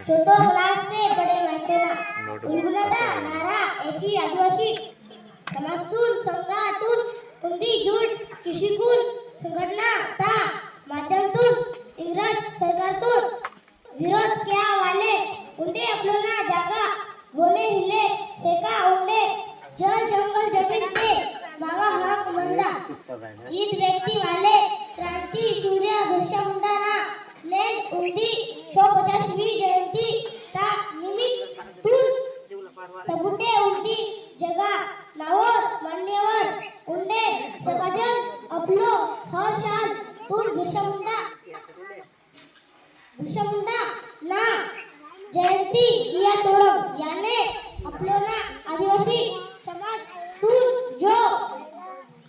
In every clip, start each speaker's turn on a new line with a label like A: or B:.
A: छोटो क्लास ते बडे मैदाना उलगुलाता नारा याची आदिवासी समाजतून संघातून कुंदी जूट कृषीकून संघटना ता माध्यमातून इंग्रज सरकारतून विरोध किया वाले उंडे अपलोना जागा बोले हिले सेका उंडे जल जंगल जमीन पे मावा हक मंदा ईद व्यक्ति वाले क्रांति सूर्य बिरसा मुंडा ना लैंड उंडी 150वीं जयंती ता निमित्त तून सबुटे उंडी जगा नावर मान्यवर उंडे सकाजन अपलो हर साल तून बिरसा मुंडा ना जयंती किया तोड़म याने अपलोना आदिवासी समाज तून जो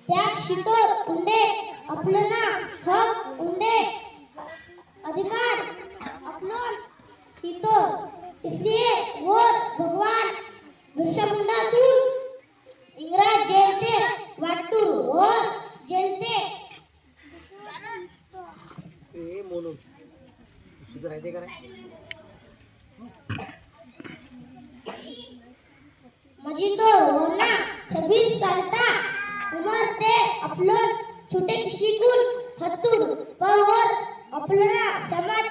A: त्याग शितर उंडे अपलोना हक उंडे अधिकार अपलोन शितर इसलिए वो भगवान बिरसा मुंडा तून इंग्रज जेलते वाटू और जेलते
B: म्हणून सुधारायचे का
A: मजिंदर होना 26 साल था उम्र ते अपलोन छोटे किसी कुल हत्तूर पर और अपलोना समाज